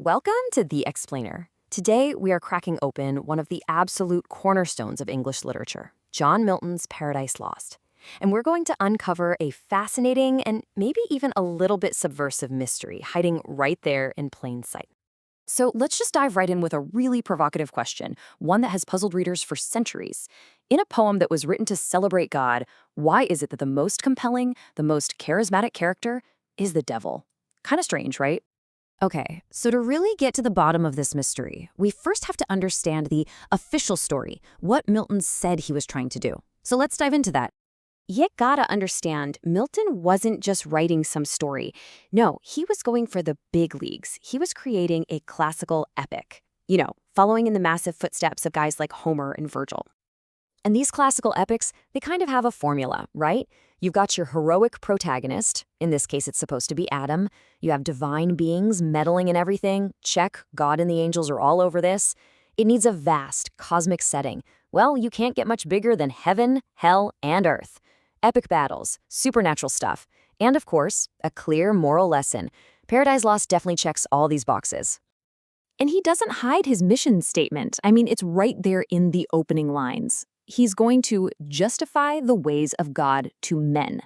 Welcome to The Explainer. Today, we are cracking open one of the absolute cornerstones of English literature, John Milton's Paradise Lost. And we're going to uncover a fascinating and maybe even a little bit subversive mystery hiding right there in plain sight. So let's just dive right in with a really provocative question, one that has puzzled readers for centuries. In a poem that was written to celebrate God, why is it that the most compelling, the most charismatic character is the devil? Kind of strange, right? Okay, so to really get to the bottom of this mystery, we first have to understand the official story, what Milton said he was trying to do. So let's dive into that. You gotta understand, Milton wasn't just writing some story. No, he was going for the big leagues. He was creating a classical epic. Following in the massive footsteps of guys like Homer and Virgil. And these classical epics, they kind of have a formula, right? You've got your heroic protagonist. In this case, it's supposed to be Adam. You have divine beings meddling in everything. Check, God and the angels are all over this. It needs a vast, cosmic setting. Well, you can't get much bigger than heaven, hell, and earth. Epic battles, supernatural stuff, and of course, a clear moral lesson. Paradise Lost definitely checks all these boxes. And he doesn't hide his mission statement. It's right there in the opening lines. He's going to justify the ways of God to men.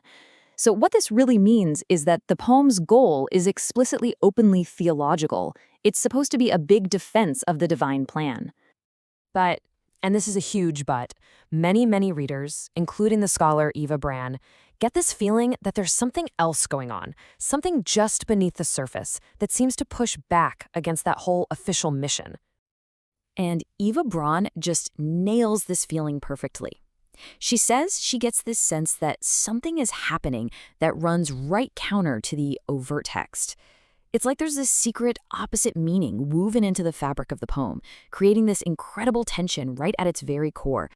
So what this really means is that the poem's goal is explicitly openly theological. It's supposed to be a big defense of the divine plan. But, and this is a huge but, many readers, including the scholar Eva Brann, get this feeling that there's something else going on, something just beneath the surface that seems to push back against that whole official mission. And Eva Brann just nails this feeling perfectly. She says she gets this sense that something is happening that runs right counter to the overt text. It's like there's this secret opposite meaning woven into the fabric of the poem, creating this incredible tension right at its very core.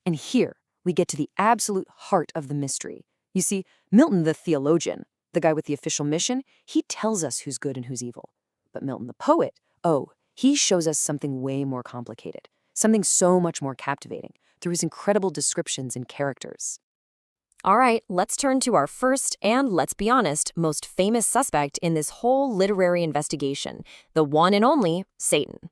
And here, we get to the absolute heart of the mystery. You see, Milton the theologian, the guy with the official mission, he tells us who's good and who's evil. But Milton the poet, he shows us something way more complicated, something so much more captivating, through his incredible descriptions and characters. All right, let's turn to our first and, let's be honest, most famous suspect in this whole literary investigation, the one and only Satan.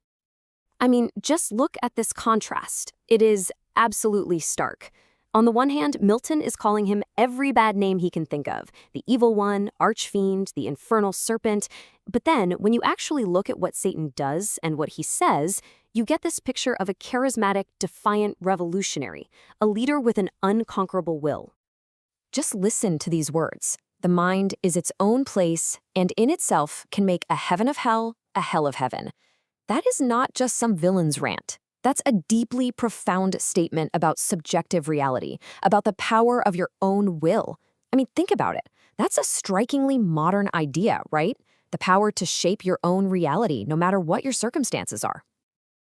Just look at this contrast. It is absolutely stark. On the one hand, Milton is calling him every bad name he can think of, the evil one, archfiend, the infernal serpent. But then, when you actually look at what Satan does and what he says, you get this picture of a charismatic, defiant revolutionary, a leader with an unconquerable will. Just listen to these words. The mind is its own place and in itself can make a heaven of hell, a hell of heaven. That is not just some villain's rant. That's a deeply profound statement about subjective reality, about the power of your own will. Think about it. That's a strikingly modern idea, right? The power to shape your own reality, no matter what your circumstances are.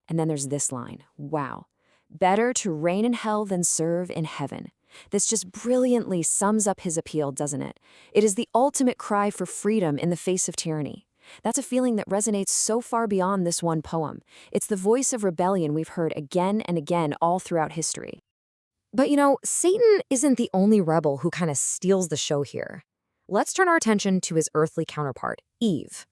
And then there's this line. Wow. Better to reign in hell than serve in heaven. This just brilliantly sums up his appeal, doesn't it? It is the ultimate cry for freedom in the face of tyranny. That's a feeling that resonates so far beyond this one poem. It's the voice of rebellion we've heard again and again all throughout history. But Satan isn't the only rebel who kind of steals the show here. Let's turn our attention to his earthly counterpart, Eve.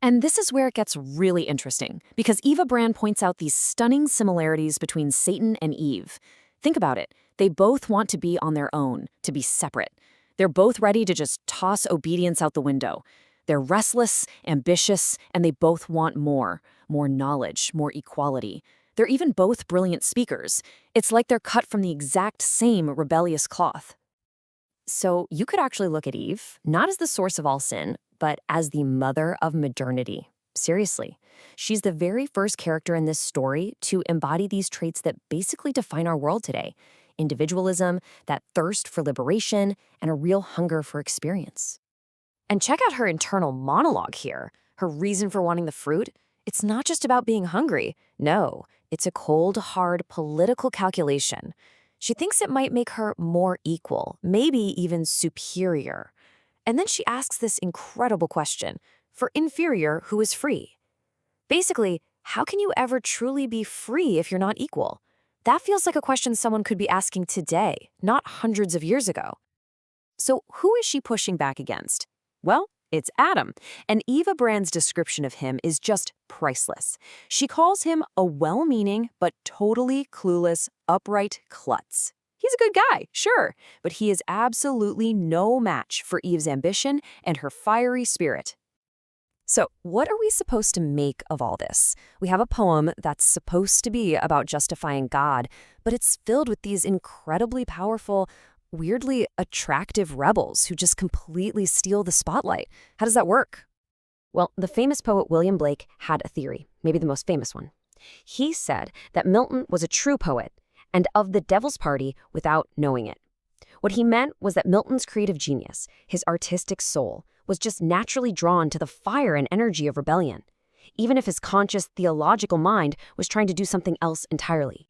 And this is where it gets really interesting, because Eva Brann points out these stunning similarities between Satan and Eve. Think about it. They both want to be on their own, to be separate. They're both ready to just toss obedience out the window. They're restless, ambitious, and they both want more knowledge, more equality. They're even both brilliant speakers. It's like they're cut from the exact same rebellious cloth. So you could actually look at Eve, not as the source of all sin, but as the mother of modernity. Seriously. She's the very first character in this story to embody these traits that basically define our world today. Individualism, that thirst for liberation, and a real hunger for experience. And check out her internal monologue here. Her reason for wanting the fruit. It's not just about being hungry. No, it's a cold, hard political calculation. She thinks it might make her more equal, maybe even superior. And then she asks this incredible question. For inferior, who is free? Basically, how can you ever truly be free if you're not equal? That feels like a question someone could be asking today, not hundreds of years ago. So who is she pushing back against? Well, It's Adam, and Eva Brand's description of him is just priceless. She calls him a well-meaning but totally clueless, upright klutz. He's a good guy, sure, but he is absolutely no match for Eve's ambition and her fiery spirit. So, what are we supposed to make of all this? We have a poem that's supposed to be about justifying God, but it's filled with these incredibly powerful, weirdly attractive rebels who just completely steal the spotlight. How does that work? Well, the famous poet William Blake had a theory, maybe the most famous one. He said that Milton was a true poet and of the devil's party without knowing it. What he meant was that Milton's creative genius, his artistic soul, was just naturally drawn to the fire and energy of rebellion, even if his conscious theological mind was trying to do something else entirely.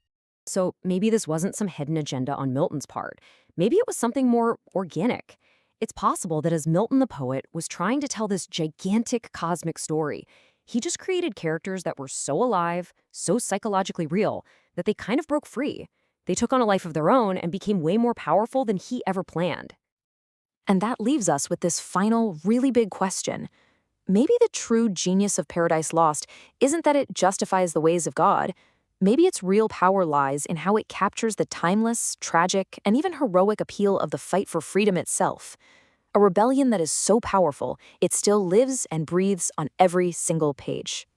So maybe this wasn't some hidden agenda on Milton's part. Maybe it was something more organic. It's possible that as Milton the poet was trying to tell this gigantic cosmic story, he just created characters that were so alive, so psychologically real, that they kind of broke free. They took on a life of their own and became way more powerful than he ever planned. And that leaves us with this final, really big question. Maybe the true genius of Paradise Lost isn't that it justifies the ways of God. Maybe its real power lies in how it captures the timeless, tragic, and even heroic appeal of the fight for freedom itself. A rebellion that is so powerful, it still lives and breathes on every single page.